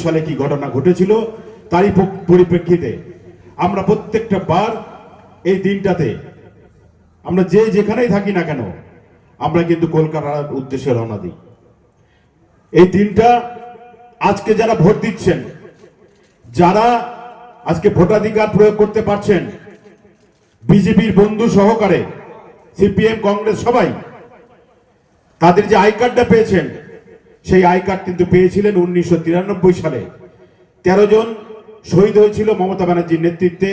সালে কি ঘটনা ঘটেছিল তারই পরিপ্রেক্ষিতে আমরা প্রত্যেকটা বার এই দিনটাতে আমরা যে যেখানেই থাকি না কেন আমরা কিন্তু কলকাতার উদ্দেশ্যে রওনা দিই। এই দিনটা আজকে যারা ভোট দিচ্ছেন, যারা আজকে ভোটাধিকার প্রয়োগ করতে পারছেন, বিজেপির বন্ধু সহকারে সিপিএম কংগ্রেস সবাই তাদের যে আই কার্ডটা পেয়েছেন সেই আই কার্ড কিন্তু পেয়েছিলেন 1993 সালে। 13 জন শহীদ হয়েছিল, মমতা ব্যানার্জির নেতৃত্বে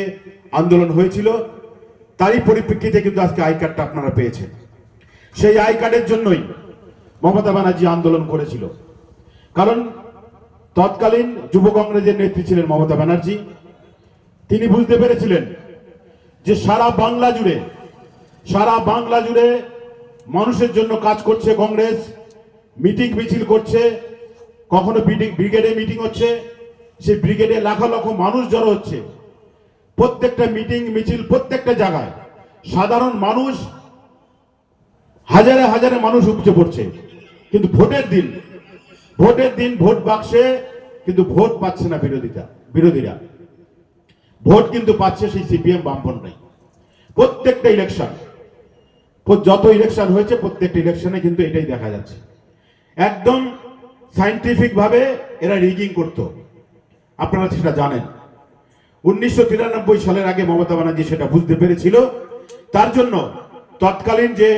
আন্দোলন হয়েছিল, তারই পরিপ্রেক্ষিতে কিন্তু আজকে আই কার্ডটা আপনারা পেয়েছেন। সেই আই কার্ডের জন্যই মমতা ব্যানার্জি আন্দোলন করেছিল, কারণ তৎকালীন যুব কংগ্রেসের নেত্রী ছিলেন মমতা ব্যানার্জি। তিনি বুঝতে পেরেছিলেন যে সারা বাংলা জুড়ে মানুষের জন্য কাজ করছে কংগ্রেস, মিটিং মিছিল করছে, কখনো ব্রিগেডে মিটিং হচ্ছে, সেই ব্রিগেডে লাখ লাখ মানুষ জড়ো হচ্ছে। প্রত্যেকটা মিটিং মিছিল, প্রত্যেকটা জায়গায় সাধারণ মানুষ, হাজারে হাজারে মানুষ উপচে পড়ছে। কিন্তু ভোটের দিন ভোট বাক্সে কিন্তু ভোট পাচ্ছে না বিরোধীরা, ভোট কিন্তু পাচ্ছে সেই সিপিএম বামপন্থাই। প্রত্যেকটা ইলেকশন, যত ইলেকশন হয়েছে প্রত্যেকটা ইলেকশনে কিন্তু এটাই দেখা যাচ্ছে। একদম সায়েন্টিফিক ভাবে এরা রিগিং করত, আপনারা সেটা জানেন। 1993 সালের আগে মমতা ব্যানার্জি সেটা বুঝতে পেরেছিল। তার জন্য তৎকালীন যে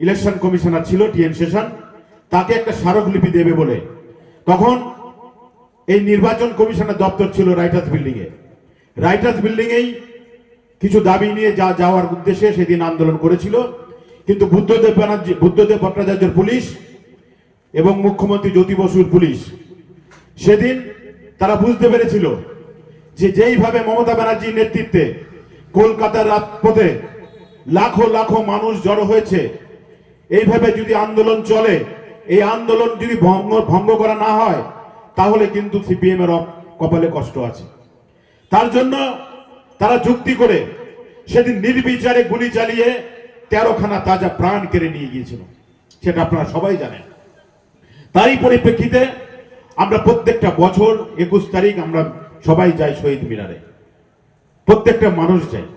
ইলেকশন কমিশনার ছিল টিএন সেশন, তাকে একটা স্মারকলিপি দেবে বলে তখন এই নির্বাচন কমিশনের দপ্তর ছিল রাইটার্স বিল্ডিংয়েই কিছু দাবি নিয়ে যাওয়ার উদ্দেশ্যে সেদিন আন্দোলন করেছিল। কিন্তু বুদ্ধদেব ভট্টাচার্যের পুলিশ এবং মুখ্যমন্ত্রী জ্যোতি বসুর পুলিশ সেদিন তারা বুঝতে পেরেছিল যে যেইভাবে মমতা ব্যানার্জির নেতৃত্বে কলকাতার রাজপথে লাখো লাখো মানুষ জড়ো হয়েছে, এইভাবে যদি আন্দোলন চলে, এই আন্দোলন যদি ভঙ্গ করা না হয় তাহলে কিন্তু সিপিএম এর কপালে কষ্ট আছে। তার জন্য তারা যুক্তি করে সেদিন নির্বিচারে গুলি চালিয়ে 13খানা তাজা প্রাণ কেড়ে নিয়ে গিয়েছিল, সেটা আপনারা সবাই জানেন। তারই পরিপ্রেক্ষিতে আমরা প্রত্যেকটা বছর 21 তারিখ আমরা সবাই যাই শহীদ মিনারে, প্রত্যেকটা মানুষ যায়।